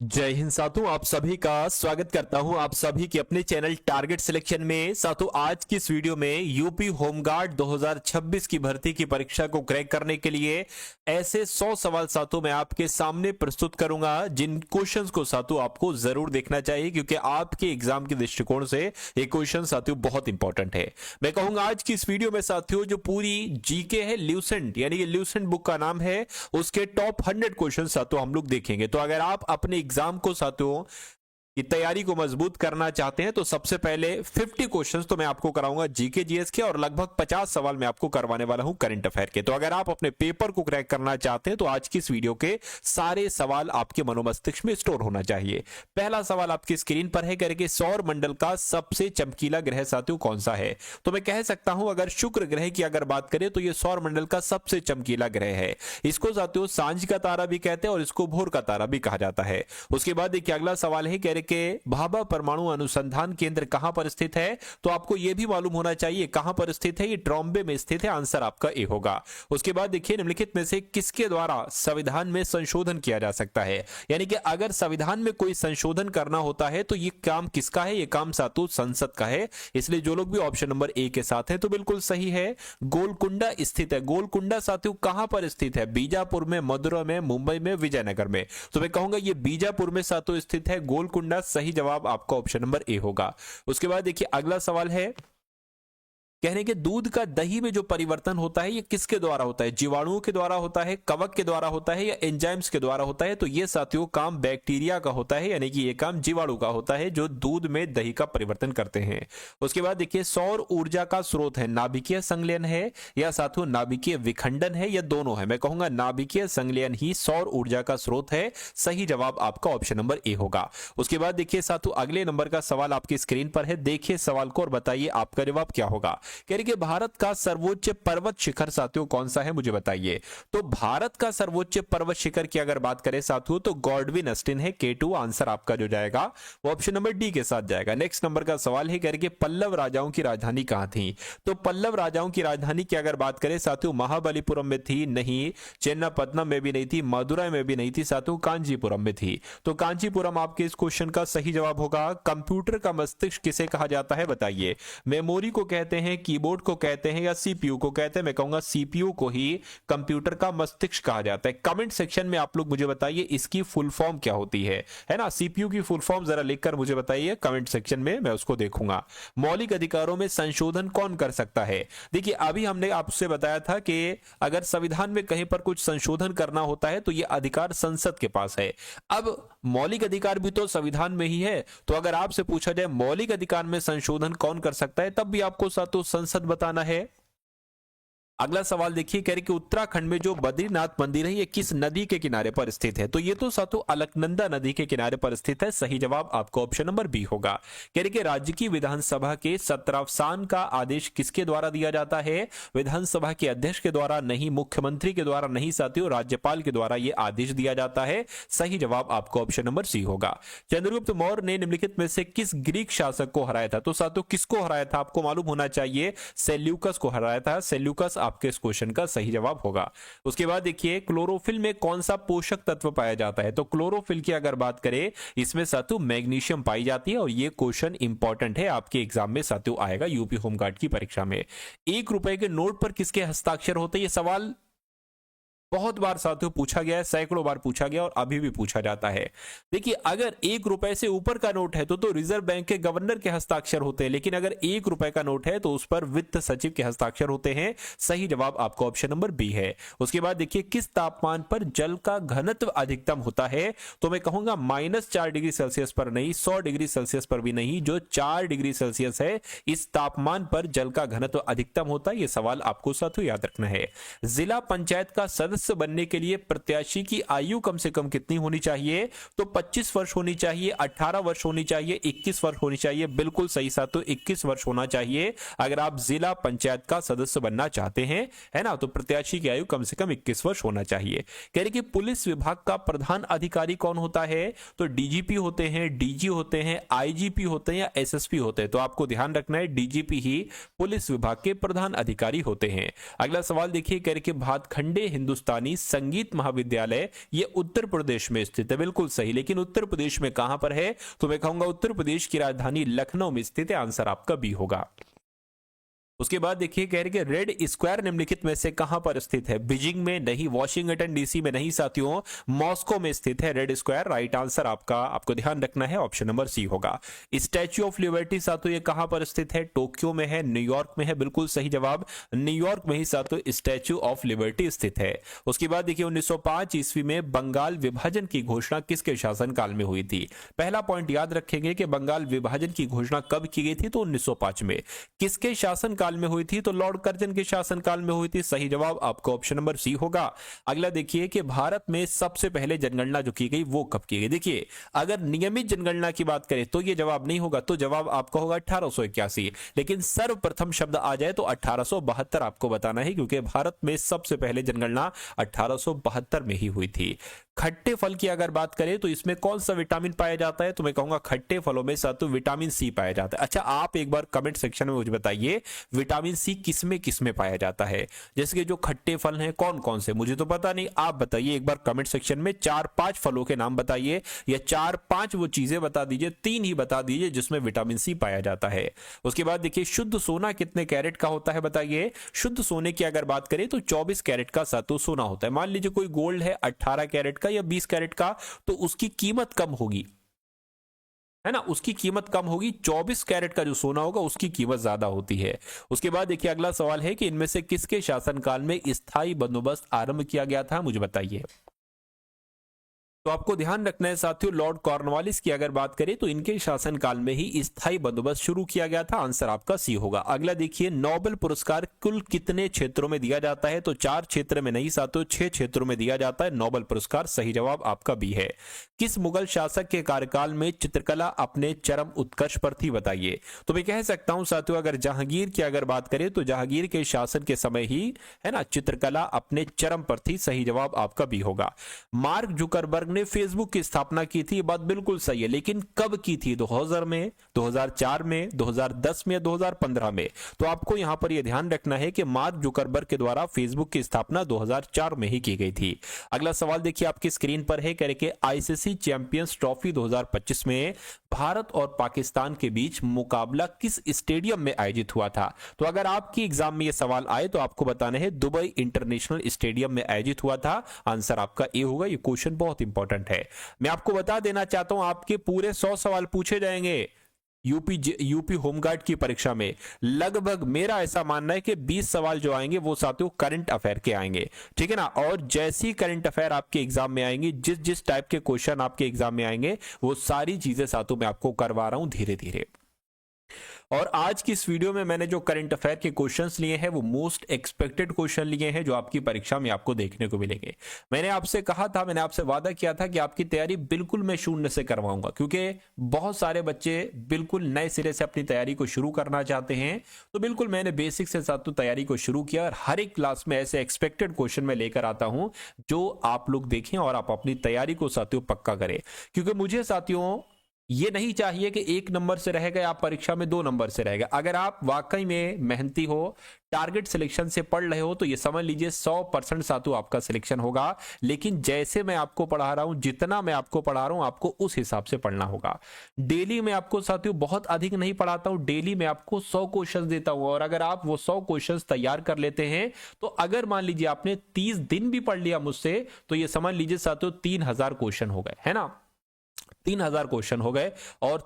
जय हिंद साथियों, आप सभी का स्वागत करता हूं आप सभी के अपने चैनल टारगेट सिलेक्शन में। साथियों, आज की इस वीडियो में यूपी होमगार्ड 2026 की भर्ती की परीक्षा को क्रैक करने के लिए ऐसे 100 सवाल साथियों मैं आपके सामने प्रस्तुत करूंगा, जिन क्वेश्चंस को साथियों आपको जरूर देखना चाहिए, क्योंकि आपके एग्जाम के दृष्टिकोण से ये क्वेश्चन साथियों बहुत इंपॉर्टेंट है। मैं कहूंगा आज की इस वीडियो में साथियों जो पूरी जीके है, ल्यूसेंट यानी कि ल्यूसेंट बुक का नाम है, उसके टॉप 100 क्वेश्चन साथियों हम लोग देखेंगे। तो अगर आप अपने एग्जाम को साथियों की तैयारी को मजबूत करना चाहते हैं तो सबसे पहले 50 क्वेश्चंस तो मैं आपको कराऊंगा जीके जीएस के, और लगभग 50 सवाल मैं आपको करवाने वाला हूं करंट अफेयर के। तो अगर आप अपने पेपर को क्रैक करना चाहते हैं तो आज की इस वीडियो के सारे सवाल आपके मनोमस्तिष्क में स्टोर होना चाहिए। पहला सवाल आपकी स्क्रीन पर है, करके सौर मंडल का सबसे चमकीला ग्रह साथियों कौन सा है? तो मैं कह सकता हूं अगर शुक्र ग्रह की अगर बात करें तो यह सौर मंडल का सबसे चमकीला ग्रह है। इसको साथियों सांझ का तारा भी कहते हैं और इसको भोर का तारा भी कहा जाता है। उसके बाद देखिए अगला सवाल है, कह के भाभा परमाणु अनुसंधान केंद्र कहां पर स्थित है? तो आपको यह भी मालूम होना चाहिए कहां पर स्थित है। ये ट्रॉम्बे में स्थित है, आंसर आपका ए होगा। उसके बाद देखिए निम्नलिखित में से किसके द्वारा संविधान में संशोधन किया जा सकता है? यानी कि अगर संविधान में कोई संशोधन करना होता है तो ये काम किसका है? ये काम सातु संसद का है। इसलिए जो लोग भी ऑप्शन नंबर ए के साथ है तो बिल्कुल सही है, गोलकुंडा स्थित है। गोलकुंडा साथियों कहां पर स्थित है? बीजापुर में, मदुरै में, मुंबई में, विजयनगर में। तो मैं कहूंगा ये बीजापुर में साथियों स्थित है गोलकुंडा। सही जवाब आपका ऑप्शन नंबर ए होगा। उसके बाद देखिए अगला सवाल है, कहने के दूध का दही में जो परिवर्तन होता है ये किसके द्वारा होता है? जीवाणुओं के द्वारा होता है, कवक के द्वारा होता है, या एंजाइम्स के द्वारा होता है? तो ये साथियों काम बैक्टीरिया का होता है, यानी कि ये काम जीवाणु का होता है जो दूध में दही का परिवर्तन करते हैं। उसके बाद देखिए सौर ऊर्जा का स्रोत है नाभिकीय संलयन है या साथियों नाभिकीय विखंडन है, या दोनों है? मैं कहूंगा नाभिकीय संलयन ही सौर ऊर्जा का स्रोत है। सही जवाब आपका ऑप्शन नंबर ए होगा। उसके बाद देखिए साथियों अगले नंबर का सवाल आपकी स्क्रीन पर है, देखिए सवाल को और बताइए आपका जवाब क्या होगा। कह रही कि भारत का सर्वोच्च पर्वत शिखर साथियों कौन सा है, मुझे बताइए। तो भारत का सर्वोच्च पर्वत शिखर की अगर बात करें साथियों तो गॉडविन अस्टिन है, K2 आंसर आपका जो जाएगा वो ऑप्शन नंबर डी के साथ जाएगा। नेक्स्ट नंबर का सवाल है, कह रही कि पल्लव राजाओं की राजधानी कहां थी? तो पल्लव राजाओं की राजधानी की अगर बात करें साथियों महाबलीपुरम में थी? नहीं। चेन्नापत्तनम में भी नहीं थी, मदुरै में भी नहीं थी साथियों, कांचीपुरम में थी। तो कांचीपुरम आपके इस क्वेश्चन का सही जवाब होगा। कंप्यूटर का मस्तिष्क किसे कहा जाता है बताइए? मेमोरी को कहते हैं, कीबोर्ड को कहते हैं, या सीपीयू को कहते हैं? मैं कहूंगा सीपीयू को ही कंप्यूटर का मस्तिष्क कहा जाता है। कमेंट सेक्शन में आप लोग मुझे बताइए इसकी फुल फॉर्म क्या होती है ना? सीपीयू की फुल फॉर्म जरा लिखकर मुझे बताइए कमेंट सेक्शन में, मैं उसको देखूंगा। मौलिक अधिकारों में संशोधन कौन कर सकता है? देखिए अभी हमने आपसे बताया था कि अगर संविधान में कहीं पर कुछ संशोधन करना होता है तो यह अधिकार संसद के पास है। अब मौलिक अधिकार भी तो संविधान में ही है, तो अगर आपसे पूछा जाए मौलिक अधिकार में संशोधन कौन कर सकता है, तब भी आपको सातों संसद बताना है। अगला सवाल देखिए, कह रहे कि उत्तराखंड में जो बद्रीनाथ मंदिर है ये किस नदी के किनारे पर स्थित है? तो ये तो सातों अलकनंदा नदी के किनारे पर स्थित है। सही जवाब आपको ऑप्शन नंबर बी होगा। कह रहे कि राज्य की विधानसभा के सत्रावसान का आदेश किसके द्वारा दिया जाता है? विधानसभा के अध्यक्ष के द्वारा नहीं, मुख्यमंत्री के द्वारा नहीं साथियों, राज्यपाल के द्वारा यह आदेश दिया जाता है। सही जवाब आपको ऑप्शन नंबर सी होगा। चंद्रगुप्त मौर्य ने निम्नलिखित में से किस ग्रीक शासक को हराया था? तो साथियों किसको हराया था आपको मालूम होना चाहिए, सेल्यूकस को हराया था। सेल्यूकस आपके इस क्वेश्चन का सही जवाब होगा। उसके बाद देखिए क्लोरोफिल में कौन सा पोषक तत्व पाया जाता है? तो क्लोरोफिल की अगर बात करें इसमें साथियों मैग्नीशियम पाई जाती है, और यह क्वेश्चन इंपॉर्टेंट है, आपके एग्जाम में साथियों आएगा यूपी होमगार्ड की परीक्षा में। 1 रुपए के नोट पर किसके हस्ताक्षर होते हैं? यह सवाल बहुत बार साथियों पूछा गया है, सैकड़ों बार पूछा गया और अभी भी पूछा जाता है। देखिए अगर 1 रुपए से ऊपर का नोट है तो रिजर्व बैंक के गवर्नर के हस्ताक्षर होते हैं, लेकिन अगर 1 रुपए का नोट है तो उस पर वित्त सचिव के हस्ताक्षर होते हैं। सही जवाब आपका ऑप्शन नंबर बी है। उसके बाद देखिए किस तापमान पर जल का घनत्व अधिकतम होता है? तो मैं कहूंगा -4 डिग्री सेल्सियस पर नहीं, 100 डिग्री सेल्सियस पर भी नहीं, जो 4 डिग्री सेल्सियस है इस तापमान पर जल का घनत्व अधिकतम होता है। यह सवाल आपको साथियों याद रखना है। जिला पंचायत का सदस्य बनने के लिए प्रत्याशी की आयु कम से कम कितनी होनी चाहिए? तो 25 वर्ष होनी चाहिए, 18 वर्ष होनी चाहिए, 21 वर्ष होनी चाहिए। बिल्कुल सही साथियों 21 वर्ष होना चाहिए अगर आप जिला पंचायत का सदस्य बनना चाहते हैं, है ना? तो प्रत्याशी की आयु कम से कम 21 वर्ष होना चाहिए। कह रहे कि पुलिस विभाग का प्रधान अधिकारी कौन होता है? तो डीजीपी होते हैं, डीजी होते हैं, आईजीपी होते हैं, या एसएसपी होते हैं? तो आपको ध्यान रखना है डीजीपी ही पुलिस विभाग के प्रधान अधिकारी होते हैं। अगला सवाल देखिए, कह रहे कि भातखंडे हिंदुस्तान हिंदुस्तानी संगीत महाविद्यालय, ये उत्तर प्रदेश में स्थित है। बिल्कुल सही, लेकिन उत्तर प्रदेश में कहां पर है? तो मैं कहूंगा उत्तर प्रदेश की राजधानी लखनऊ में स्थित है। आंसर आपका बी होगा। उसके बाद देखिए, कह रहे कि रेड स्क्वायर निम्नलिखित में से कहां पर स्थित है? बीजिंग में नहीं, वॉशिंगटन डीसी में नहीं साथियों, मॉस्को में स्थित है रेड स्क्वायर। राइट आंसर आपका, आपको ध्यान रखना है, ऑप्शन नंबर सी होगा। स्टैच्यू ऑफ लिबर्टी साथियों ये कहां पर स्थित है? टोक्यो में है, न्यूयॉर्क में है। बिल्कुल सही जवाब, न्यूयॉर्क में ही साथियों स्टैच्यू ऑफ लिबर्टी स्थित है। उसके बाद देखिए 1905 ईस्वी में बंगाल विभाजन की घोषणा किसके शासनकाल में हुई थी? पहला पॉइंट याद रखेंगे कि बंगाल विभाजन की घोषणा कब की गई थी? तो 1905 में। किसके शासन काल में हुई थी? तो लॉर्ड कर्जन के शासनकाल में हुई थी। सही जवाब आपको ऑप्शन नंबर सी होगा। अगला देखिए कि भारत में सबसे पहले जनगणना जो की गई वो कब की गई? देखिए, अगर नियमित जनगणना की बात करें तो ये जवाब नहीं होगा, तो जवाब आपका होगा 1881। लेकिन सर्वप्रथम शब्द आ जाए तो 1872 आपको बताना है, क्योंकि भारत में सबसे पहले जनगणना 1872 में ही हुई थी। खट्टे फल की अगर बात करें तो इसमें कौन सा विटामिन पाया जाता है? तो मैं कहूंगा खट्टे फलों में सातु विटामिन सी पाया जाता है। अच्छा, आप एक बार कमेंट सेक्शन में मुझे बताइए विटामिन सी किसमें पाया जाता है? जैसे कि जो खट्टे फल हैं कौन कौन से, मुझे तो पता नहीं, आप बताइए एक बार कमेंट सेक्शन में। 4-5 फलों के नाम बताइए, या 4-5 वो चीजें बता दीजिए, 3 ही बता दीजिए जिसमें विटामिन सी पाया जाता है। उसके बाद देखिए, शुद्ध सोना कितने कैरेट का होता है बताइए? शुद्ध सोने की अगर बात करें तो 24 कैरेट का सातु सोना होता है। मान लीजिए कोई गोल्ड है 18 कैरेट का या 20 कैरेट का, तो उसकी कीमत कम होगी, है ना, उसकी कीमत कम होगी। 24 कैरेट का जो सोना होगा उसकी कीमत ज्यादा होती है। उसके बाद देखिए अगला सवाल है कि इनमें से किसके शासनकाल में स्थायी बंदोबस्त आरंभ किया गया था? मुझे बताइए। तो आपको ध्यान रखना है साथियों, लॉर्ड कॉर्नवालिस की अगर बात करें तो इनके शासनकाल में ही स्थायी बंदोबस्त शुरू किया गया था। आंसर आपका सी होगा। अगला देखिए, नोबेल पुरस्कार कुल कितने क्षेत्रों में दिया जाता है? तो 4 क्षेत्र में नहीं साथियों, 6 क्षेत्रों में दिया जाता है नोबेल पुरस्कार। सही जवाब आपका बी है। किस मुगल शासक के कार्यकाल में चित्रकला अपने चरम उत्कर्ष पर थी? बताइए। तो मैं कह सकता हूं साथियों, अगर जहांगीर की अगर बात करें तो जहांगीर के शासन के समय ही, है ना, चित्रकला अपने चरम पर थी। सही जवाब आपका बी होगा। मार्क जुकरबर्ग ने फेसबुक की स्थापना की थी, ये बात बिल्कुल सही है, लेकिन कब की थी? 2000 में, 2004 में, 2010 में, 2015 में? तो आपको यहां पर यह ध्यान रखना है कि मार्क जुकरबर्ग के द्वारा फेसबुक की स्थापना 2004 में ही की गई थी। अगला सवाल देखिए आपकी स्क्रीन पर है, कह रहे कि आईसीसी चैंपियंस ट्रॉफी 2025 में भारत और पाकिस्तान के बीच मुकाबला किस स्टेडियम में आयोजित हुआ था? तो अगर आपकी एग्जाम में यह सवाल आए तो आपको बताना है दुबई इंटरनेशनल स्टेडियम में आयोजित हुआ था। आंसर आपका ए होगा। ये क्वेश्चन बहुत इंपॉर्टेंट है। मैं आपको बता देना चाहता हूं, आपके पूरे 100 सवाल पूछे जाएंगे यूपी होमगार्ड की परीक्षा में। लगभग मेरा ऐसा मानना है कि 20 सवाल जो आएंगे वो साथियों करंट अफेयर के आएंगे, ठीक है ना। और जैसी करंट अफेयर आपके एग्जाम में आएंगे, जिस टाइप के क्वेश्चन आपके एग्जाम में आएंगे, वो सारी चीजें साथियों मैं आपको करवा रहा हूं धीरे धीरे। और आज की इस वीडियो में मैंने जो करंट अफेयर के क्वेश्चंस लिए हैं वो मोस्ट एक्सपेक्टेड क्वेश्चन लिए हैं जो आपकी परीक्षा में आपको देखने को मिलेंगे। मैंने आपसे कहा था, मैंने आपसे वादा किया था कि आपकी तैयारी बिल्कुल मैं शून्य से करवाऊंगा, क्योंकि बहुत सारे बच्चे बिल्कुल नए सिरे से अपनी तैयारी को शुरू करना चाहते हैं। तो बिल्कुल मैंने बेसिक से साथ तैयारी को शुरू किया और हर एक क्लास में ऐसे एक्सपेक्टेड क्वेश्चन मैं लेकर आता हूं जो आप लोग देखें और आप अपनी तैयारी को साथियों पक्का करें। क्योंकि मुझे साथियों ये नहीं चाहिए कि 1 नंबर से रह गए आप परीक्षा में 2 नंबर से रह गए। अगर आप वाकई में मेहनती हो, टारगेट सिलेक्शन से पढ़ रहे हो, तो ये समझ लीजिए 100% साथियों आपका सिलेक्शन होगा। लेकिन जैसे मैं आपको पढ़ा रहा हूं, जितना मैं आपको पढ़ा रहा हूं, आपको उस हिसाब से पढ़ना होगा। डेली मैं आपको साथियों बहुत अधिक नहीं पढ़ाता हूं, डेली मैं आपको 100 क्वेश्चन देता हूं। और अगर आप वो 100 क्वेश्चन तैयार कर लेते हैं, तो अगर मान लीजिए आपने 30 दिन भी पढ़ लिया मुझसे, तो ये समझ लीजिए साथियों 3000 क्वेश्चन हो गए, है ना। 3000 क्वेश्चन हो गए। और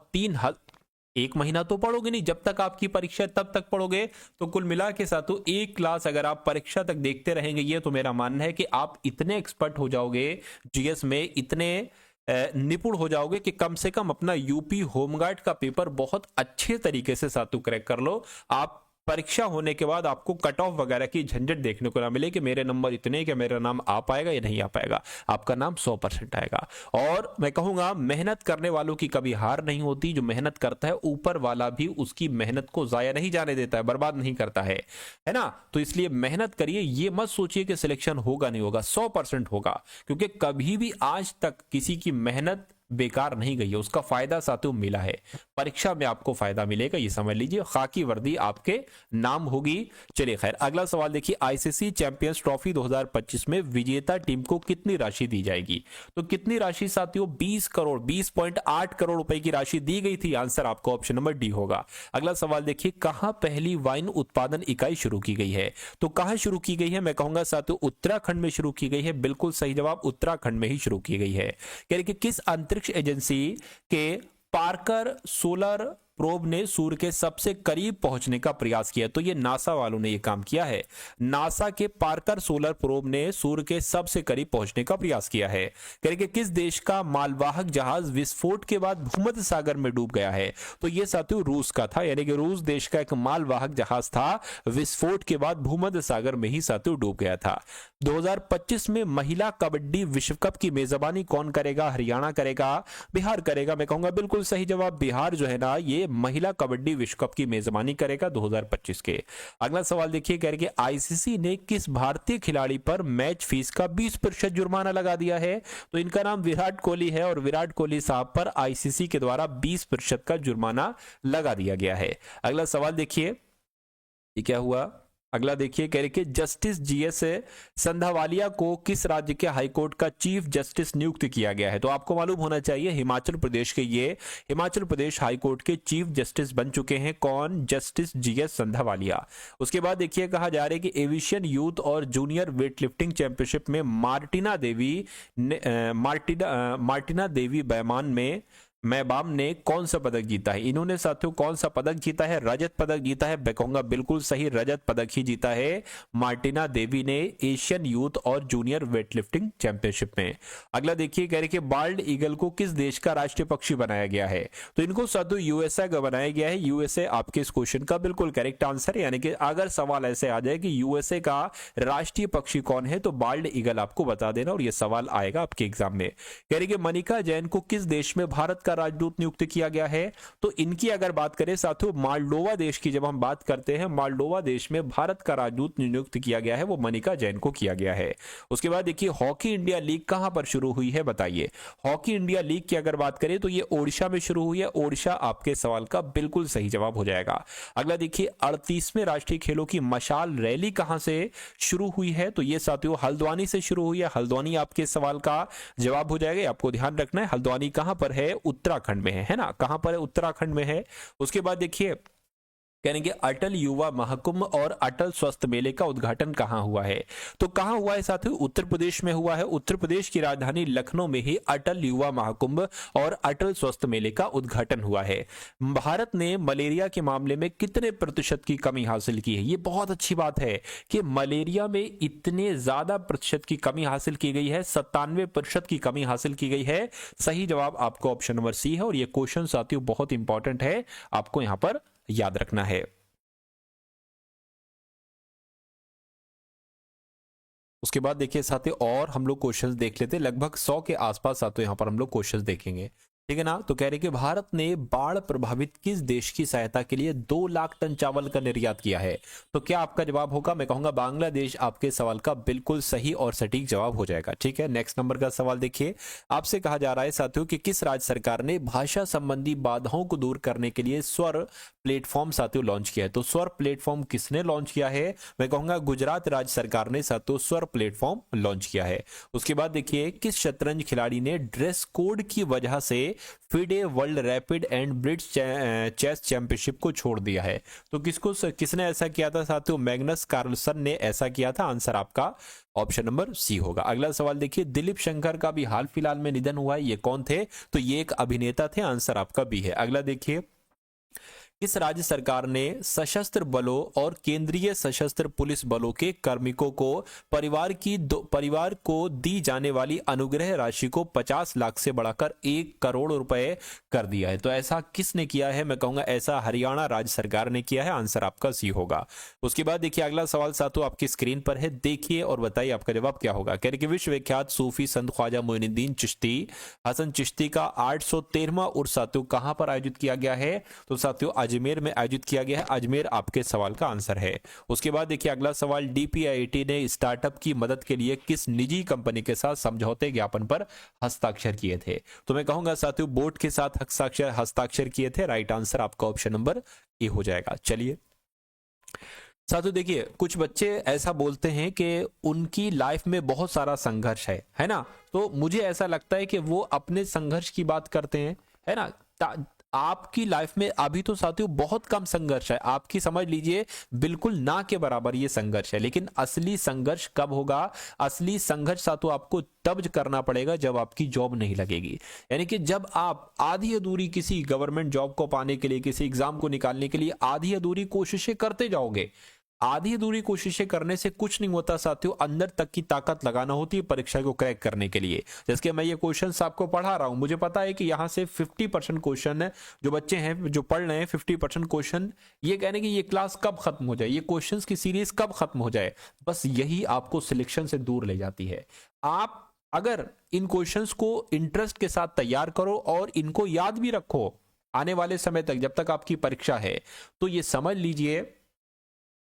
1 महीना तो पढ़ोगे नहीं, जब तक आपकी परीक्षा तब तक पढ़ोगे। तो कुल मिला के साथों एक क्लास अगर आप परीक्षा तक देखते रहेंगे, ये तो मेरा मानना है कि आप इतने एक्सपर्ट हो जाओगे जीएस में, इतने निपुण हो जाओगे कि कम से कम अपना यूपी होमगार्ड का पेपर बहुत अच्छे तरीके से साथों क्रैक कर लो। आप परीक्षा होने के बाद आपको कट ऑफ वगैरह की झंझट देखने को ना मिले कि मेरे नंबर इतने, कि मेरा नाम आ पाएगा या नहीं आ पाएगा। आपका नाम 100% आएगा। और मैं कहूंगा मेहनत करने वालों की कभी हार नहीं होती। जो मेहनत करता है ऊपर वाला भी उसकी मेहनत को जाया नहीं जाने देता है, बर्बाद नहीं करता है ना। तो इसलिए मेहनत करिए, ये मत सोचिए कि सिलेक्शन होगा नहीं होगा, 100% होगा। क्योंकि कभी भी आज तक किसी की मेहनत बेकार नहीं गई है, उसका फायदा साथियों मिला है। परीक्षा में आपको फायदा मिलेगा, ये समझ लीजिए। खाकी वर्दी आपके नाम होगी। चलिए खैर, अगला सवाल देखिए, आईसीसी चैंपियंस ट्रॉफी 2025 में विजेता टीम को कितनी राशि दी जाएगी? तो कितनी राशि साथियों? 20 करोड़, 20.8 करोड़ रुपए की राशि दी गई थी। आंसर आपको ऑप्शन नंबर डी होगा। अगला सवाल देखिए, कहां पहली वाइन उत्पादन इकाई शुरू की गई है? तो कहां शुरू की गई है? मैं कहूंगा साथियों उत्तराखंड में शुरू की गई है। बिल्कुल सही जवाब, उत्तराखंड में ही शुरू की गई है। कह रहे कि किस अंतरिक्ष एजेंसी के पार्कर सोलर प्रोब ने सूर्य के सबसे करीब पहुंचने का प्रयास किया? तो ये नासा वालों ने ये काम किया है। नासा के पार्कर सोलर प्रोब ने सूर्य के सबसे करीब पहुंचने का प्रयास किया है। कह रहे कि किस देश का मालवाहक जहाज विस्फोट के बाद भूमध्य सागर में डूब गया है? तो ये साथियों रूस का था, यानी कि रूस देश का एक मालवाहक जहाज था, विस्फोट के बाद भूमध्य सागर में ही साथियों डूब गया था। 2025 में महिला कबड्डी विश्व कप की मेजबानी कौन करेगा? हरियाणा करेगा, बिहार करेगा? मैं कहूंगा बिल्कुल सही जवाब, बिहार जो है ना ये महिला कबड्डी विश्व कप की मेजबानी करेगा 2025 के। अगला सवाल देखिए, कह रहे कि आईसीसी ने किस भारतीय खिलाड़ी पर मैच फीस का 20% जुर्माना लगा दिया है? तो इनका नाम विराट कोहली है, और विराट कोहली साहब पर आईसीसी के द्वारा 20% का जुर्माना लगा दिया गया है। अगला सवाल देखिए, ये क्या हुआ? अगला देखिए, कह रहे कि जस्टिस जीएस संधावालिया को किस राज्य के हाईकोर्ट का चीफ जस्टिस नियुक्त किया गया है? तो आपको मालूम होना चाहिए हिमाचल प्रदेश के ये हिमाचल प्रदेश हाईकोर्ट के चीफ जस्टिस बन चुके हैं। कौन? Justice GS Sandhawalia. उसके बाद देखिए, कहा जा रहा है कि एविशियन यूथ और जूनियर वेट लिफ्टिंग चैंपियनशिप में मार्टिना देवी मैबाम ने कौन सा पदक जीता है? इन्होंने साथियों कौन सा पदक जीता है? रजत पदक जीता है। मैं कहूंगा बिल्कुल सही, रजत पदक ही जीता है मार्टिना देवी ने एशियन यूथ और जूनियर वेटलिफ्टिंग चैंपियनशिप में। अगला देखिए, कह रहे कि बाल्ड ईगल को किस देश का राष्ट्रीय पक्षी बनाया गया है? तो इनको साथियों यूएसए का बनाया गया है। यूएसए आपके इस क्वेश्चन का बिल्कुल करेक्ट आंसर है, यानी कि अगर सवाल ऐसे आ जाए कि यूएसए का राष्ट्रीय पक्षी कौन है तो बाल्ड ईगल आपको बता देना, और यह सवाल आएगा आपके एग्जाम में। कह रहे कि मनिका जैन को किस देश में भारत का राजदूत नियुक्त किया गया है? तो इनकी अगर बात करें साथियों, मालडोवा देश की जब हम बात करते हैं, मालडोवा देश में भारत का राजदूत नियुक्त किया गया है, वो मनिका जैन को किया गया है। उसके बाद देखिए, हॉकी इंडिया लीग कहां पर शुरू हुई है? बताइए। हॉकी इंडिया लीग की अगर बात करें तो ये ओडिशा में शुरू हुई है। ओडिशा आपके सवाल का बिल्कुल सही जवाब हो जाएगा। अगला देखिए, 38वें राष्ट्रीय खेलों की मशाल रैली कहां से शुरू हुई है? तो ये साथियों हल्द्वानी से शुरू हुई है। हल्द्वानी आपके सवाल का जवाब हो जाएगा, आपको ध्यान रखना है। हल्द्वानी कहां पर है? उत्तराखंड में है ना? कहां पर है? उत्तराखंड में है। उसके बाद देखिए, कहेंगे अटल युवा महाकुंभ और अटल स्वस्थ मेले का उद्घाटन कहां हुआ है? तो कहां हुआ है साथियों? उत्तर प्रदेश में हुआ है। उत्तर प्रदेश की राजधानी लखनऊ में ही अटल युवा महाकुंभ और अटल स्वस्थ मेले का उद्घाटन हुआ है। भारत ने मलेरिया के मामले में कितने प्रतिशत की कमी हासिल की है? ये बहुत अच्छी बात है कि मलेरिया में इतने ज्यादा प्रतिशत की कमी हासिल की गई है। 97% की कमी हासिल की गई है। सही जवाब आपको ऑप्शन नंबर सी है, और ये क्वेश्चन साथियों बहुत इंपॉर्टेंट है, आपको यहां पर याद रखना है। उसके बाद देखिए साथियों, और हम लोग क्वेश्चंस देख लेते हैं, लगभग 100 के आसपास साथियों यहां पर हम लोग क्वेश्चंस देखेंगे, ठीक है ना? तो कह रहे कि भारत ने बाढ़ प्रभावित किस देश की सहायता के लिए 2 लाख टन चावल का निर्यात किया है? तो क्या आपका जवाब होगा? मैं कहूंगा बांग्लादेश आपके सवाल का बिल्कुल सही और सटीक जवाब हो जाएगा, ठीक है। नेक्स्ट नंबर का सवाल देखिए, आपसे कहा जा रहा है साथियों कि किस राज्य सरकार ने भाषा संबंधी बाधाओं को दूर करने के लिए स्वर प्लेटफॉर्म साथियों लॉन्च किया है? तो स्वर प्लेटफॉर्म किसने लॉन्च किया है? मैं कहूंगा गुजरात राज्य सरकार ने साथियों स्वर प्लेटफॉर्म लॉन्च किया है। उसके बाद देखिए, किस शतरंज खिलाड़ी ने ड्रेस कोड की वजह से FIDE world rapid and blitz chess championship को छोड़ दिया है? तो किसने ऐसा किया था साथियों? मैग्नस कार्लसन ने ऐसा किया था। आंसर आपका ऑप्शन नंबर सी होगा। अगला सवाल देखिए, दिलीप शंकर का भी हाल फिलहाल में निधन हुआ है, ये कौन थे? तो ये एक अभिनेता थे। आंसर आपका बी है। अगला देखिए, किस राज्य सरकार ने सशस्त्र बलों और केंद्रीय सशस्त्र पुलिस बलों के कार्मिकों को परिवार को दी जाने वाली अनुग्रह राशि को 50 लाख से बढ़ाकर 1 करोड़ रुपए कर दिया है? तो ऐसा किसने किया है? मैं कहूंगा ऐसा हरियाणा राज्य सरकार ने किया है। आंसर आपका सी होगा। उसके बाद देखिए, अगला सवाल साथियों आपकी स्क्रीन पर है, देखिए और बताइए आपका जवाब क्या होगा। कह रहे कि विश्वविख्यात सूफी संत ख्वाजा मोइनुद्दीन चिश्ती हसन चिश्ती का 813वां उर्स साथियों कहां पर आयोजित किया गया है? तो साथियों अजमेर में आयोजित किया गया है। अजमेर आपके सवाल का आंसर है। उसके बाद देखिए अगला सवाल, DPIIT ने स्टार्टअप की मदद के लिए किस निजी कंपनी के साथ समझौते ज्ञापन पर हस्ताक्षर किए थे? तो मैं कहूंगा साथियों बोट के साथ हस्ताक्षर किए थे। राइट आंसर आपका ऑप्शन नंबर ए हो जाएगा। चलिए साथियों देखिए, कुछ बच्चे ऐसा बोलते हैं कि उनकी लाइफ में बहुत सारा संघर्ष है ना, तो मुझे ऐसा लगता है कि वो अपने संघर्ष की बात करते हैं, है ना। आपकी लाइफ में अभी तो साथियों बहुत कम संघर्ष है, आपकी समझ लीजिए बिल्कुल ना के बराबर ये संघर्ष है, लेकिन असली संघर्ष कब होगा? असली संघर्ष साथियों आपको तब करना पड़ेगा जब आपकी जॉब नहीं लगेगी। यानी कि जब आप आधी अधूरी किसी गवर्नमेंट जॉब को पाने के लिए, किसी एग्जाम को निकालने के लिए आधी अधूरी कोशिशें करते जाओगे, आधी अधूरी कोशिशें करने से कुछ नहीं होता साथियों, अंदर तक की ताकत लगाना होती है परीक्षा को क्रैक करने के लिए। जैसे कि मैं ये क्वेश्चंस आपको पढ़ा रहा हूं, मुझे पता है कि यहां से 50% क्वेश्चन है, जो बच्चे हैं जो पढ़ रहे हैं 50% क्वेश्चन ये कहने कि ये क्लास कब खत्म हो जाए, ये क्वेश्चंस की सीरीज कब खत्म हो जाए, बस यही आपको सिलेक्शन से दूर ले जाती है। आप अगर इन क्वेश्चंस को इंटरेस्ट के साथ तैयार करो और इनको याद भी रखो आने वाले समय तक, जब तक आपकी परीक्षा है, तो ये समझ लीजिए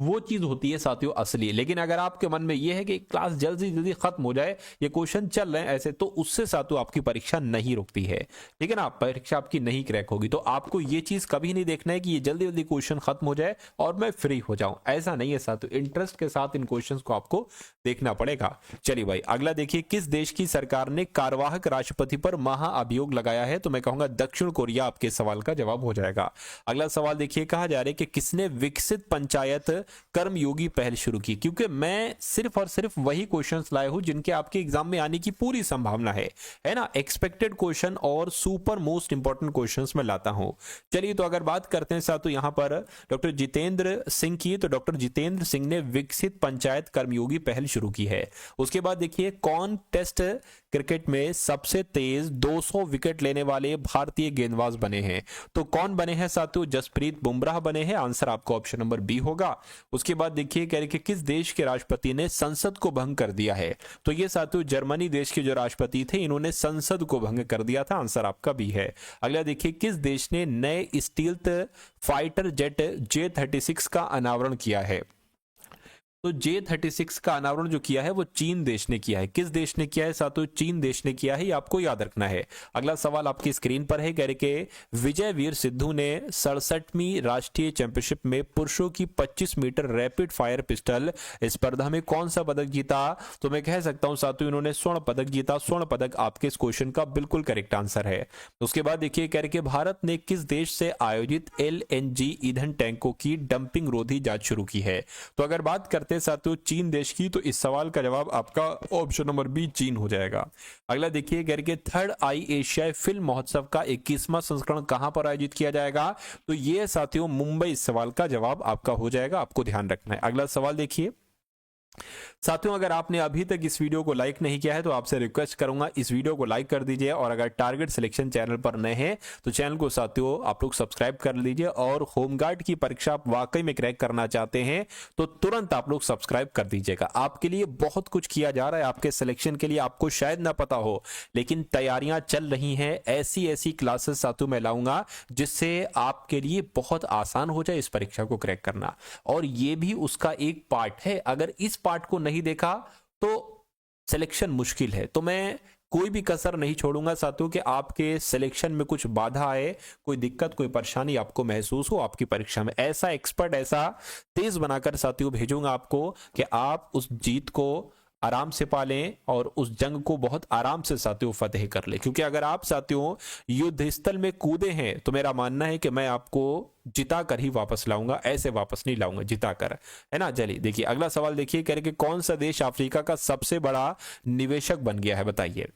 वो चीज होती है साथियों असली। लेकिन अगर आपके मन में यह है कि क्लास जल्दी जल्दी खत्म हो जाए, ये क्वेश्चन चल रहे हैं ऐसे, तो उससे साथियों आपकी परीक्षा नहीं रुकती है, ठीक है ना, परीक्षा आपकी नहीं क्रैक होगी। तो आपको ये चीज कभी नहीं देखना है कि ये जल्दी जल्दी क्वेश्चन खत्म हो जाए और मैं फ्री हो जाऊं, ऐसा नहीं है साथियों। इंटरेस्ट के साथ इन क्वेश्चन को आपको देखना पड़ेगा। चलिए भाई अगला देखिए, किस देश की सरकार ने कार्यवाहक राष्ट्रपति पर महाअभियोग लगाया है? तो मैं कहूंगा दक्षिण कोरिया आपके सवाल का जवाब हो जाएगा। अगला सवाल देखिए, कहा जा रहा है कि किसने विकसित पंचायत कर्मयोगी पहल शुरू की? क्योंकि मैं सिर्फ और सिर्फ वही क्वेश्चंस लाया हूं जिनके आपके एग्जाम में आने की पूरी संभावना है ना, एक्सपेक्टेड क्वेश्चन और सुपर मोस्ट इंपॉर्टेंट क्वेश्चंस में लाता हूं। चलिए तो अगर बात करते हैं साथियों यहां पर डॉक्टर जितेंद्र सिंह की, तो डॉक्टर जितेंद्र सिंह ने विकसित पंचायत कर्मयोगी पहल शुरू की है। उसके बाद देखिए, कौन टेस्ट क्रिकेट में सबसे तेज 200 विकेट लेने वाले भारतीय गेंदबाज बने हैं? तो कौन बने हैं साथियों? जसप्रीत बुमराह बने हैं। आंसर आपका ऑप्शन नंबर बी होगा। उसके बाद देखिए कह रहे कि किस देश के राष्ट्रपति ने संसद को भंग कर दिया है? तो ये साथियों जर्मनी देश के जो राष्ट्रपति थे, इन्होंने संसद को भंग कर दिया था। आंसर आपका बी है। अगला देखिए, किस देश ने नए स्टील्थ फाइटर जेट J-36 का अनावरण किया है? तो J-36 का अनावरण जो किया है वो चीन देश ने किया है। किस देश ने किया है साथियों? चीन देश ने किया है, ये आपको याद रखना है। अगला सवाल आपकी स्क्रीन पर है, कह रहे कि विजयवीर सिद्धू ने 67वीं राष्ट्रीय चैंपियनशिप में पुरुषों की 25 मीटर रैपिड फायर पिस्टल स्पर्धा में कौन सा पदक जीता? तो मैं कह सकता हूं साथियों इन्होंने स्वर्ण पदक जीता। स्वर्ण पदक आपके इस क्वेश्चन का बिल्कुल करेक्ट आंसर है। उसके बाद देखिए कह रहे कि भारत ने किस देश से आयोजित LNG ईंधन टैंकों की डंपिंग रोधी जांच शुरू की है? तो अगर बात करते साथियों चीन देश की, तो इस सवाल का जवाब आपका ऑप्शन नंबर बी चीन हो जाएगा। अगला देखिए करके थर्ड आई एशियाई फिल्म महोत्सव का 21वां संस्करण कहां पर आयोजित किया जाएगा? तो ये साथियों मुंबई, इस सवाल का जवाब आपका हो जाएगा, आपको ध्यान रखना है। अगला सवाल देखिए साथियों, अगर आपने अभी तक इस वीडियो को लाइक नहीं किया है तो आपसे रिक्वेस्ट करूंगा इस वीडियो को लाइक कर दीजिए, और अगर टारगेट सिलेक्शन चैनल पर नए हैं तो चैनल को साथियों आप लोग सब्सक्राइब कर लीजिए, और होमगार्ड की परीक्षा आप वाकई में क्रैक करना चाहते हैं तो तुरंत आप लोग सब्सक्राइब कर दीजिएगा। आपके लिए बहुत कुछ किया जा रहा है, आपके सिलेक्शन के लिए आपको शायद ना पता हो, लेकिन तैयारियां चल रही हैं। ऐसी ऐसी क्लासेस साथियों मैं लाऊंगा जिससे आपके लिए बहुत आसान हो जाए इस परीक्षा को क्रैक करना, और ये भी उसका एक पार्ट है। अगर इस पार्ट को नहीं देखा तो सिलेक्शन मुश्किल है। तो मैं कोई भी कसर नहीं छोड़ूंगा साथियों कि आपके सिलेक्शन में कुछ बाधा आए, कोई दिक्कत, कोई परेशानी आपको महसूस हो आपकी परीक्षा में, ऐसा एक्सपर्ट, ऐसा तेज बनाकर साथियों भेजूंगा आपको कि आप उस जीत को आराम से पालें और उस जंग को बहुत आराम से साथियों फतेह कर ले। क्योंकि अगर आप साथियों युद्ध स्थल में कूदे हैं तो मेरा मानना है कि मैं आपको जिता कर ही वापस लाऊंगा, ऐसे वापस नहीं लाऊंगा, जिता कर, है ना। चलिए देखिए अगला सवाल देखिए, कह रहे कि कौन सा देश अफ्रीका का सबसे बड़ा निवेशक बन गया है, बताइए।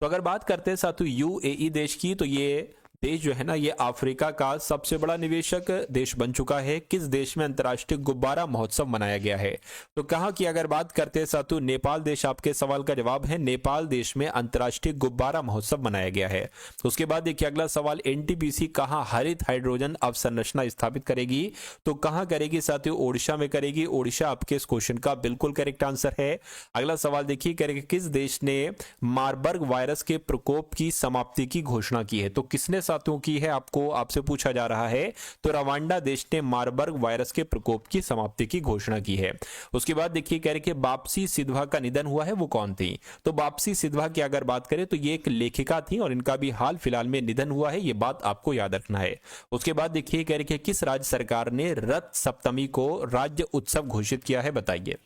तो अगर बात करते हैं साथियों UAE देश की, तो ये देश जो है ना, ये अफ्रीका का सबसे बड़ा निवेशक देश बन चुका है। किस देश में अंतर्राष्ट्रीय गुब्बारा महोत्सव मनाया गया है? तो कहां की अगर बात करते हैं साथियों, नेपाल देश आपके सवाल का जवाब है। नेपाल देश में अंतर्राष्ट्रीय गुब्बारा महोत्सव मनाया गया है। तो उसके बाद देखिए अगला सवाल, NTPC कहां हरित हाइड्रोजन अवसंरचना स्थापित करेगी? तो कहां करेगी साथियों? ओडिशा में करेगी। ओडिशा आपके इस क्वेश्चन का बिल्कुल करेक्ट आंसर है। अगला सवाल देखिए, करेगी किस देश ने मार्बर्ग वायरस के प्रकोप की समाप्ति की घोषणा की है? तो किसने साथियों की है आपसे पूछा जा रहा है, तो रवांडा देश ने मारबर्ग वायरस के प्रकोप की समाप्ति की घोषणा की है। उसके बाद देखिए कह रहे कि बापसी सिधवा का निधन हुआ है, वो कौन थी? तो बापसी सिधवा की अगर बात करें तो ये एक लेखिका थी और इनका भी हाल फिलहाल में निधन हुआ है, ये बात आपको याद रखना है। उसके बाद देखिए कह रहे कि किस राज्य सरकार ने रथ सप्तमी को राज्य उत्सव घोषित किया है, बताइए।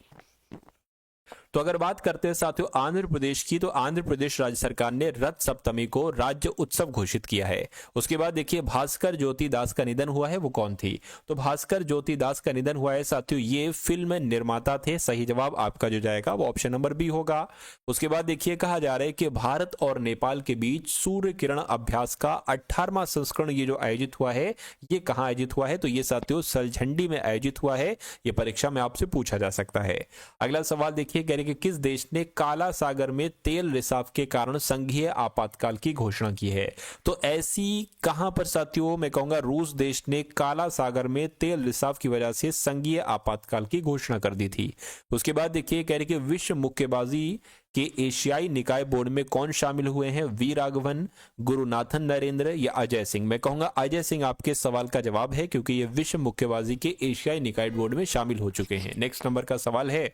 तो अगर बात करते हैं साथियों आंध्र प्रदेश की, तो आंध्र प्रदेश राज्य सरकार ने रथ सप्तमी को राज्य उत्सव घोषित किया है। उसके बाद देखिए भास्कर ज्योति दास का निधन हुआ है, वो कौन थी? तो भास्कर ज्योति दास का निधन हुआ है साथियों, ये फिल्म निर्माता थे। सही जवाब आपका जो जाएगा वो ऑप्शन नंबर बी होगा। उसके बाद देखिए कहा जा रहा है कि भारत और नेपाल के बीच सूर्य किरण अभ्यास का 18वां संस्करण ये जो आयोजित हुआ है, ये कहां आयोजित हुआ है? तो ये साथियों सलझंडी में आयोजित हुआ है। ये परीक्षा में आपसे पूछा जा सकता है। अगला सवाल देखिए कि किस देश ने काला सागर में तेल रिसाव के कारण संघीय आपातकाल की घोषणा की है? तो ऐसी कहां पर साथियों, मैं कहूंगा रूस देश ने काला सागर में तेल रिसाव की वजह से संघीय आपातकाल की घोषणा कर दी थी। उसके बाद देखिए कह रहे कि विश्व मुक्केबाजी के एशियाई निकाय बोर्ड में कौन शामिल हुए हैं? वी राघवन, गुरुनाथन नरेंद्र या अजय सिंह? मैं कहूंगा अजय सिंह आपके सवाल का जवाब है, क्योंकि ये विश्व मुक्केबाजी के एशियाई निकाय बोर्ड में शामिल हो चुके हैं। नेक्स्ट नंबर का सवाल है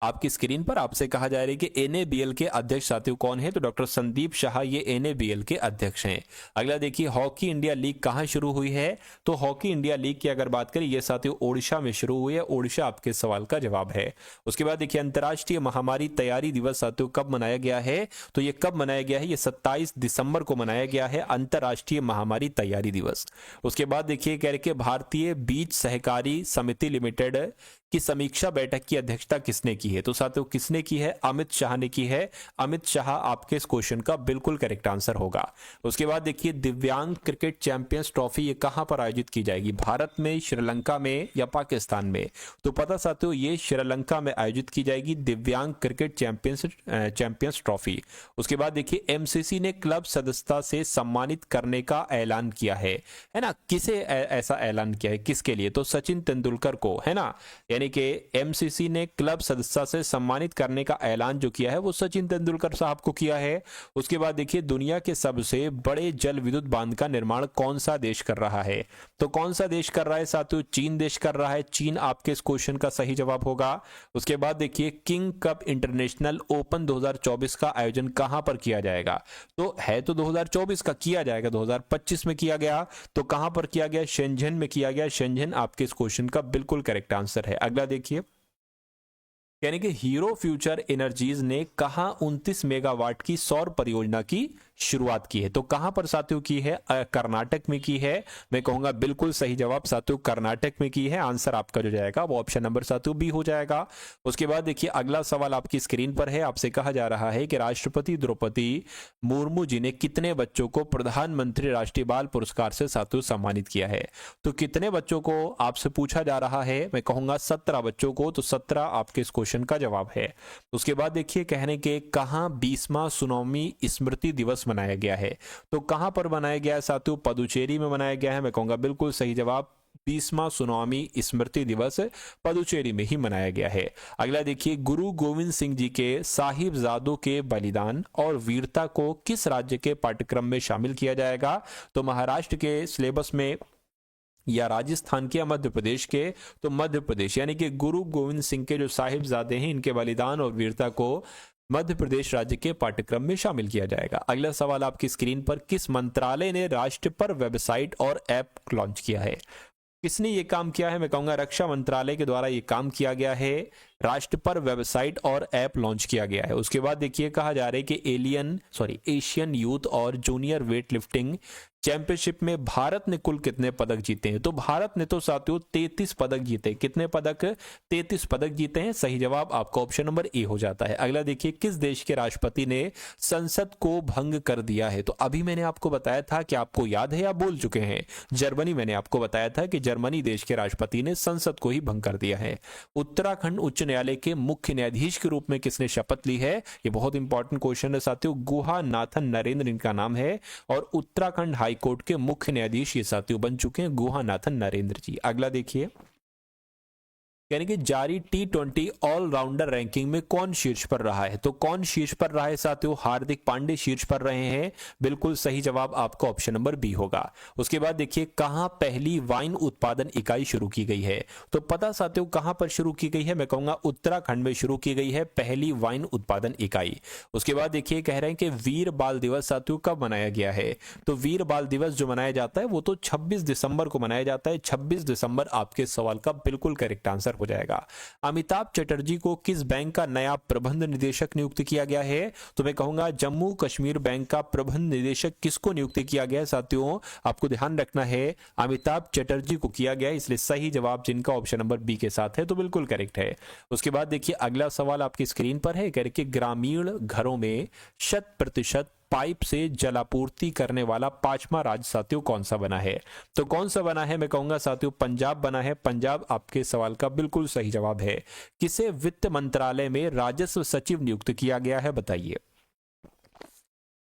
आपकी स्क्रीन पर, आपसे कहा जा रहा है कि एनएबीएल के अध्यक्ष साथियों कौन है? तो डॉक्टर संदीप शाह ये एनएबीएल के अध्यक्ष हैं। अगला देखिए हॉकी इंडिया लीग कहां शुरू हुई है? तो हॉकी इंडिया लीग की अगर बात करें ये साथियों ओडिशा में शुरू हुई है। ओडिशा आपके सवाल का जवाब है। उसके बाद देखिए अंतर्राष्ट्रीय महामारी तैयारी दिवस साथियों कब मनाया गया है? तो ये कब मनाया गया है? ये 27 दिसंबर को मनाया गया है, अंतर्राष्ट्रीय महामारी तैयारी दिवस। उसके बाद देखिए कह रहे कि भारतीय बीज सहकारी समिति लिमिटेड की समीक्षा बैठक की अध्यक्षता किसने की है? तो साथियों किसने की है? अमित शाह ने की है। अमित शाह आपके इस क्वेश्चन का बिल्कुल करेक्ट आंसर होगा। उसके बाद देखिए दिव्यांग क्रिकेट चैंपियंस ट्रॉफी ये कहां पर आयोजित की जाएगी? भारत में, श्रीलंका में या पाकिस्तान में? तो पता साथियों ये श्रीलंका में आयोजित की जाएगी दिव्यांग क्रिकेट चैंपियंस ट्रॉफी। उसके बाद देखिए एमसीसी ने क्लब सदस्यता से सम्मानित करने का ऐलान किया है ना? किसे ऐसा ऐलान किया है, किसके लिए? तो सचिन तेंदुलकर को, है ना? यानी कि एमसीसी ने क्लब सदस्यता से सम्मानित करने का ऐलान जो किया है वो सचिन तेंदुलकर साहब को किया है। उसके बाद देखिए दुनिया के सबसे बड़े जल विद्युत बांध का निर्माण कौन सा देश कर रहा है? तो कौन सा देश कर रहा है साथियों? चीन देश कर रहा है। चीन आपके इस क्वेश्चन का सही जवाब होगा। उसके बाद देखिए किंग कप इंटरनेशनल ओपन 2024 का आयोजन कहां पर किया जाएगा? तो है तो 2024 का, किया जाएगा 2025 में किया गया, तो कहां पर किया गया? शेंझन में किया गया। शेंझन आपके इस क्वेश्चन का बिल्कुल करेक्ट आंसर है। अगला देखिए यानी कि हीरो फ्यूचर एनर्जीज ने कहां 29 मेगावाट की सौर परियोजना की शुरुआत की है? तो कहां पर साथियों की है? कर्नाटक में की है। मैं कहूंगा बिल्कुल सही जवाब साथियों कर्नाटक में की है। आंसर आपका जो जाएगा वो ऑप्शन नंबर साथियों बी हो जाएगा। उसके बाद देखिए अगला सवाल आपकी स्क्रीन पर है। आपसे कहा जा रहा है कि राष्ट्रपति द्रौपदी मुर्मू जी ने कितने बच्चों को प्रधानमंत्री राष्ट्रीय बाल पुरस्कार से साथियों सम्मानित किया है? तो कितने बच्चों को आपसे पूछा जा रहा है? मैं कहूंगा 17 बच्चों को। तो 17 आपके इस क्वेश्चन का जवाब है। उसके बाद देखिए कहने के कहां 20वां सुनामी स्मृति दिवस मनाया गया है? तो कहां पर मनाया गया है साथियों? पदुचेरी में मनाया गया है। मैं कहूंगा बिल्कुल सही जवाब 20वां सुनामी स्मृति दिवस पदुचेरी में ही मनाया गया है। अगला देखिए गुरु गोविंद सिंह जी के साहिबजादों के बलिदान और वीरता को किस राज्य के पाठ्यक्रम में शामिल किया जाएगा? तो महाराष्ट्र के सिलेबस में या राजस्थान के या मध्य प्रदेश के? तो मध्य प्रदेश, यानी कि गुरु गोविंद सिंह के जो साहिबजादे हैं इनके बलिदान और वीरता को मध्य प्रदेश राज्य के पाठ्यक्रम में शामिल किया जाएगा। अगला सवाल आपकी स्क्रीन पर, किस मंत्रालय ने राष्ट्र पर वेबसाइट और ऐप लॉन्च किया है? किसने ये काम किया है? मैं कहूंगा रक्षा मंत्रालय के द्वारा ये काम किया गया है। राष्ट्र पर वेबसाइट और ऐप लॉन्च किया गया है। उसके बाद देखिए कहा जा रहा है कि एशियन यूथ और जूनियर वेट लिफ्टिंग चैंपियनशिप में भारत ने कुल कितने पदक जीते हैं? तो भारत ने तो साथियों 33 पदक जीते। कितने पदक? 33 पदक जीते हैं। सही जवाब आपका ऑप्शन नंबर ए हो जाता है। अगला देखिए किस देश के राष्ट्रपति ने संसद को भंग कर दिया है? तो अभी मैंने आपको बताया था कि आपको याद है या बोल चुके हैं? जर्मनी, मैंने आपको बताया था कि जर्मनी देश के राष्ट्रपति ने संसद को ही भंग कर दिया है। उत्तराखंड उच्च न्यायालय के मुख्य न्यायाधीश के रूप में किसने शपथ ली है? ये बहुत इंपॉर्टेंट क्वेश्चन है साथियों। गुहानाथन नरेंद्र इनका नाम है और उत्तराखंड हाई कोर्ट के मुख्य न्यायाधीश ये साथियों बन चुके हैं गुहानाथन नरेंद्र जी। अगला देखिए यानी कि जारी T20 ऑलराउंडर रैंकिंग में कौन शीर्ष पर रहा है? तो कौन शीर्ष पर रहा है साथियों? हार्दिक पांड्या शीर्ष पर रहे हैं। बिल्कुल सही जवाब आपका ऑप्शन नंबर बी होगा। उसके बाद देखिए कहां पहली वाइन उत्पादन इकाई शुरू की गई है? तो पता साथियों कहां पर शुरू की गई है? मैं कहूंगा उत्तराखंड में शुरू की गई है पहली वाइन उत्पादन इकाई। उसके बाद देखिए कह रहे हैं कि वीर बाल दिवस साथियों कब मनाया गया है? तो वीर बाल दिवस जो मनाया जाता है वो तो 26 दिसंबर को मनाया जाता है। 26 दिसंबर आपके सवाल का बिल्कुल करेक्ट आंसर हो जाएगा। अमिताभ चटर्जी को किस बैंक का नया प्रबंध निदेशक नियुक्त किया गया है? तो मैं कहूंगा जम्मू कश्मीर बैंक का प्रबंध निदेशक किसको नियुक्त किया गया है साथियों? आपको ध्यान रखना है अमिताभ चटर्जी को किया गया है, इसलिए सही जवाब जिनका ऑप्शन नंबर बी के साथ है तो बिल्कुल करेक्ट है। उसके बाद देखिए अगला सवाल आपकी स्क्रीन पर है, करके ग्रामीण घरों में 100% पाइप से जलापूर्ति करने वाला 5वां राज्य साथियों कौन सा बना है? तो कौन सा बना है? मैं कहूंगा साथियों पंजाब बना है। पंजाब आपके सवाल का बिल्कुल सही जवाब है। किसे वित्त मंत्रालय में राजस्व सचिव नियुक्त किया गया है बताइए?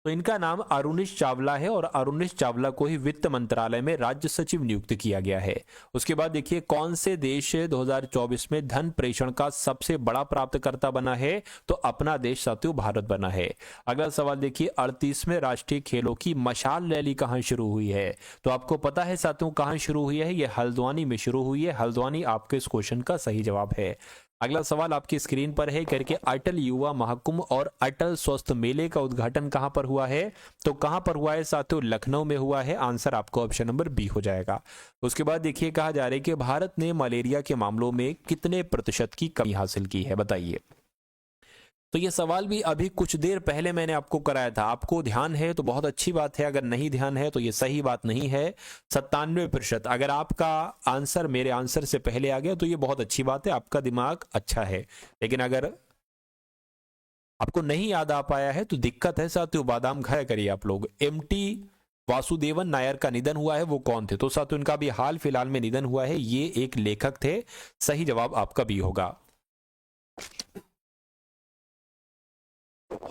तो इनका नाम अरुणिश चावला है और अरुणिश चावला को ही वित्त मंत्रालय में राज्य सचिव नियुक्त किया गया है। उसके बाद देखिए कौन से देश 2024 में धन प्रेषण का सबसे बड़ा प्राप्तकर्ता बना है? तो अपना देश साथियों भारत बना है। अगला सवाल देखिए 38वें राष्ट्रीय खेलों की मशाल रैली कहां शुरू हुई है? तो आपको पता है साथियों कहां शुरू हुई है? यह हल्द्वानी में शुरू हुई है। हल्द्वानी आपके इस क्वेश्चन का सही जवाब है। अगला सवाल आपकी स्क्रीन पर है, करके अटल युवा महाकुंभ और अटल स्वस्थ मेले का उद्घाटन कहां पर हुआ है? तो कहां पर हुआ है साथियों? लखनऊ में हुआ है। आंसर आपको ऑप्शन नंबर बी हो जाएगा। उसके बाद देखिए कहा जा रहा है कि भारत ने मलेरिया के मामलों में कितने प्रतिशत की कमी हासिल की है बताइए? तो ये सवाल भी अभी कुछ देर पहले मैंने आपको कराया था। आपको ध्यान है तो बहुत अच्छी बात है, अगर नहीं ध्यान है तो ये सही बात नहीं है। 97%। अगर आपका आंसर मेरे आंसर से पहले आ गया तो ये बहुत अच्छी बात है, आपका दिमाग अच्छा है। लेकिन अगर आपको नहीं याद आ पाया है तो दिक्कत है साथियों, बादाम खाया करिए आप लोग। एमटी वासुदेवन नायर का निधन हुआ है, वो कौन थे? तो साथियों इनका भी हाल फिलहाल में निधन हुआ है, ये एक लेखक थे। सही जवाब आपका भी होगा।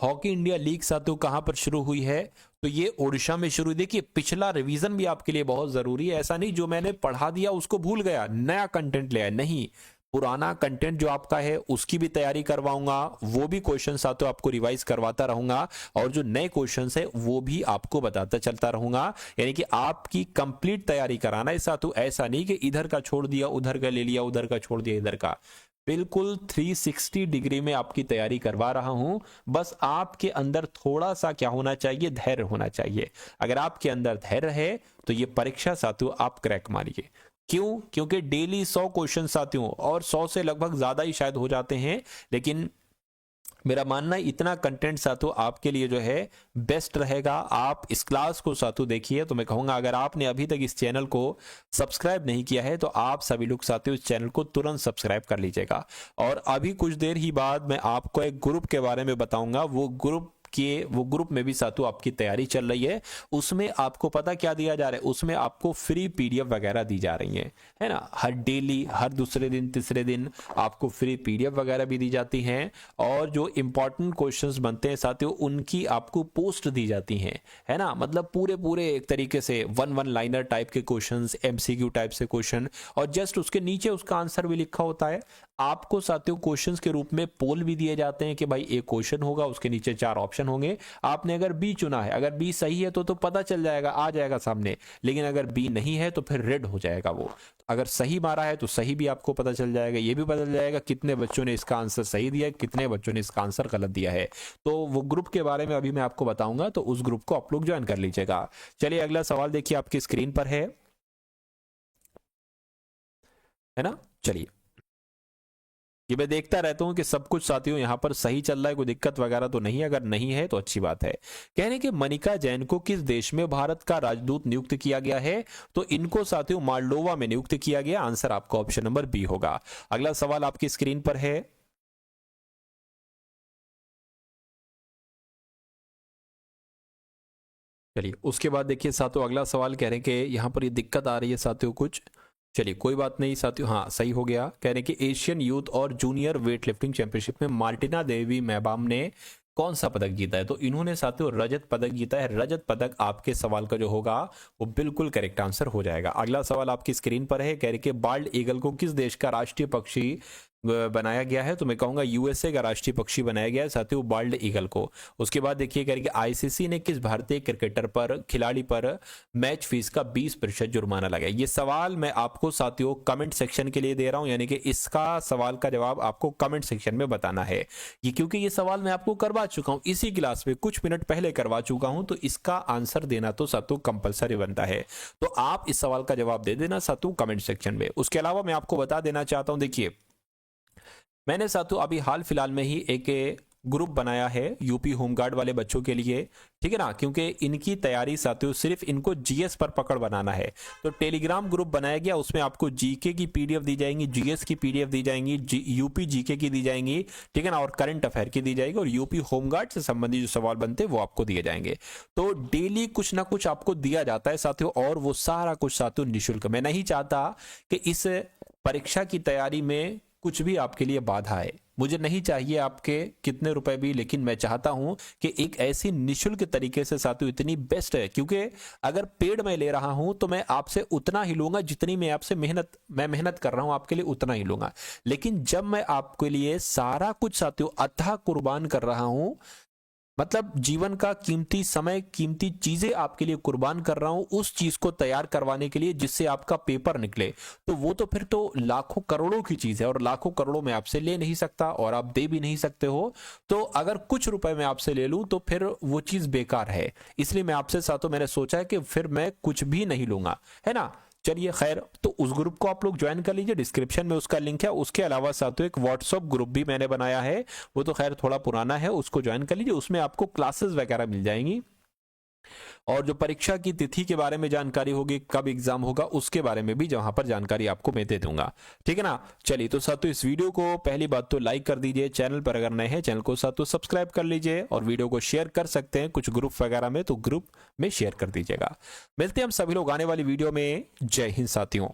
हॉकी इंडिया लीग साथियों कहां पर शुरू हुई है? तो ये ओडिशा में शुरू हुई। देखिए पिछला रिवीजन भी आपके लिए बहुत जरूरी है। ऐसा नहीं जो मैंने पढ़ा दिया उसको भूल गया, नया कंटेंट ले आया, नहीं, पुराना कंटेंट जो आपका है उसकी भी तैयारी करवाऊंगा, वो भी क्वेश्चन साथियों आपको रिवाइज करवाता रहूंगा और जो नए क्वेश्चंस है वो भी आपको बताता चलता रहूंगा। यानी कि आपकी कंप्लीट तैयारी कराना है साथियों, ऐसा नहीं कि इधर का छोड़ दिया उधर का ले लिया, उधर का छोड़ दिया इधर का। बिल्कुल 360 डिग्री में आपकी तैयारी करवा रहा हूं। बस आपके अंदर थोड़ा सा क्या होना चाहिए? धैर्य होना चाहिए। अगर आपके अंदर धैर्य है तो ये परीक्षा साथियों आप क्रैक मारिए। क्यों? क्योंकि डेली 100 क्वेश्चन साथियों, और 100 से लगभग ज्यादा ही शायद हो जाते हैं, लेकिन मेरा मानना है इतना कंटेंट साथियों आपके लिए जो है बेस्ट रहेगा। आप इस क्लास को साथियों देखिए। तो मैं कहूंगा अगर आपने अभी तक इस चैनल को सब्सक्राइब नहीं किया है तो आप सभी लोग साथियों इस चैनल को तुरंत सब्सक्राइब कर लीजिएगा। और अभी कुछ देर ही बाद मैं आपको एक ग्रुप के बारे में बताऊंगा। वो ग्रुप में भी साथियों आपकी तैयारी चल रही है। उसमें आपको पता क्या दिया जा रहा है? उसमें आपको फ्री पीडीएफ वगैरह दी जा रही है ना। हर डेली, हर दूसरे दिन, तीसरे दिन आपको फ्री पीडीएफ वगैरह भी दी जाती हैं। और जो इंपॉर्टेंट क्वेश्चंस बनते हैं साथियों उनकी आपको पोस्ट दी जाती हैं, है ना। मतलब पूरे एक तरीके से वन लाइनर टाइप के क्वेश्चंस, एमसीक्यू टाइप से क्वेश्चन, और जस्ट उसके नीचे उसका आंसर भी लिखा होता है। आपको साथियों क्वेश्चंस के रूप में पोल भी दिए जाते हैं कि भाई एक क्वेश्चन होगा, उसके नीचे 4 ऑप्शन होंगे। आपने अगर बी चुना है, अगर बी सही है तो पता चल जाएगा, आ जाएगा सामने। लेकिन अगर बी नहीं है तो फिर रेड हो जाएगा वो। अगर सही मारा है तो सही भी आपको पता चल जाएगा। ये भी पता चल जाएगा कितने बच्चों ने इसका आंसर सही दिया है, कितने बच्चों ने इसका आंसर गलत दिया है। तो वो ग्रुप के बारे में अभी मैं आपको बताऊंगा, तो उस ग्रुप को आप लोग ज्वाइन कर लीजिएगा। चलिए अगला सवाल देखिए आपकी स्क्रीन पर है ना। चलिए, ये मैं देखता रहता हूं कि सब कुछ साथियों यहां पर सही चल रहा है, कोई दिक्कत वगैरह तो नहीं है। अगर नहीं है तो अच्छी बात है। कहने कि मनिका जैन को किस देश में भारत का राजदूत नियुक्त किया गया है? तो इनको साथियों मालडोवा में नियुक्त किया गया। आंसर आपका ऑप्शन नंबर बी होगा। अगला सवाल आपकी स्क्रीन पर है, चलिए उसके बाद देखिए साथियों अगला सवाल कह रहे हैं कि यहां पर ये दिक्कत आ रही है साथियों कुछ। चलिए कोई बात नहीं साथियों, हाँ सही हो गया। कह रहे हैं कि एशियन यूथ और जूनियर वेट लिफ्टिंग चैंपियनशिप में मार्टिना देवी मैबाम ने कौन सा पदक जीता है? तो इन्होंने साथियों रजत पदक जीता है। रजत पदक आपके सवाल का जो होगा वो बिल्कुल करेक्ट आंसर हो जाएगा। अगला सवाल आपकी स्क्रीन पर है, कह रही कि बाल्ड ईगल को किस देश का राष्ट्रीय पक्षी बनाया गया है? तो मैं कहूंगा यूएसए का राष्ट्रीय पक्षी बनाया गया है साथियों बाल्ड ईगल को। उसके बाद देखिए कह रही कि आईसीसी ने किस भारतीय क्रिकेटर पर खिलाड़ी पर मैच फीस का 20% जुर्माना लगाया? ये सवाल मैं आपको साथियों कमेंट सेक्शन के लिए दे रहा हूं, यानी कि इसका सवाल का जवाब आपको कमेंट सेक्शन में बताना है। ये क्योंकि ये सवाल मैं आपको करवा चुका हूं इसी क्लास में, कुछ मिनट पहले करवा चुका हूं, तो इसका आंसर देना तो साथियों कंपलसरी बनता है। तो आप इस सवाल का जवाब दे देना साथियों कमेंट सेक्शन में। उसके अलावा मैं आपको बता देना चाहता हूं, देखिए मैंने साथियों अभी हाल फिलहाल में ही एक ग्रुप बनाया है यूपी होमगार्ड वाले बच्चों के लिए, ठीक है ना, क्योंकि इनकी तैयारी साथियों सिर्फ इनको जीएस पर पकड़ बनाना है। तो टेलीग्राम ग्रुप बनाया गया, उसमें आपको जीके की पीडीएफ दी जाएंगी, जीएस की पीडीएफ दी जाएंगी, यूपी जीके की दी जाएंगी, ठीक है ना, और करंट अफेयर की दी जाएगी, और यूपी होमगार्ड से संबंधित जो सवाल बनते हैं वो आपको दिए जाएंगे। तो डेली कुछ ना कुछ आपको दिया जाता है साथियों, और वो सारा कुछ साथियों निःशुल्क। मैं नहीं चाहता कि इस परीक्षा की तैयारी में कुछ भी आपके लिए बाधा है। मुझे नहीं चाहिए आपके कितने रुपए भी, लेकिन मैं चाहता हूं कि एक ऐसी निःशुल्क तरीके से साथियों इतनी बेस्ट है, क्योंकि अगर पेड मैं ले रहा हूं तो मैं आपसे उतना ही लूंगा जितनी मैं आपसे मेहनत कर रहा हूं आपके लिए उतना ही लूंगा। लेकिन जब मैं आपके लिए सारा कुछ साथियों अथाह कुर्बान कर रहा हूं, मतलब जीवन का कीमती समय कीमती चीजें आपके लिए कुर्बान कर रहा हूं उस चीज को तैयार करवाने के लिए जिससे आपका पेपर निकले, तो वो तो फिर तो लाखों करोड़ों की चीज है, और लाखों करोड़ों में आपसे ले नहीं सकता और आप दे भी नहीं सकते हो। तो अगर कुछ रुपए मैं आपसे ले लूं तो फिर वो चीज बेकार है। इसलिए मैं आपसे साथों मैंने सोचा है कि फिर मैं कुछ भी नहीं लूंगा, है ना। चलिए खैर, तो उस ग्रुप को आप लोग ज्वाइन कर लीजिए, डिस्क्रिप्शन में उसका लिंक है। उसके अलावा साथियों एक व्हाट्सएप ग्रुप भी मैंने बनाया है, वो तो खैर थोड़ा पुराना है, उसको ज्वाइन कर लीजिए। उसमें आपको क्लासेस वगैरह मिल जाएंगी, और जो परीक्षा की तिथि के बारे में जानकारी होगी, कब एग्जाम होगा उसके बारे में भी वहां पर जानकारी आपको मैं दे दूंगा, ठीक है ना। चलिए तो साथियों इस वीडियो को पहली बात तो लाइक कर दीजिए, चैनल पर अगर नए हैं चैनल को साथियों सब्सक्राइब कर लीजिए, और वीडियो को शेयर कर सकते हैं कुछ ग्रुप वगैरह में, तो ग्रुप में शेयर कर दीजिएगा। मिलते हैं हम सभी लोग आने वाली वीडियो में। जय हिंद साथियों।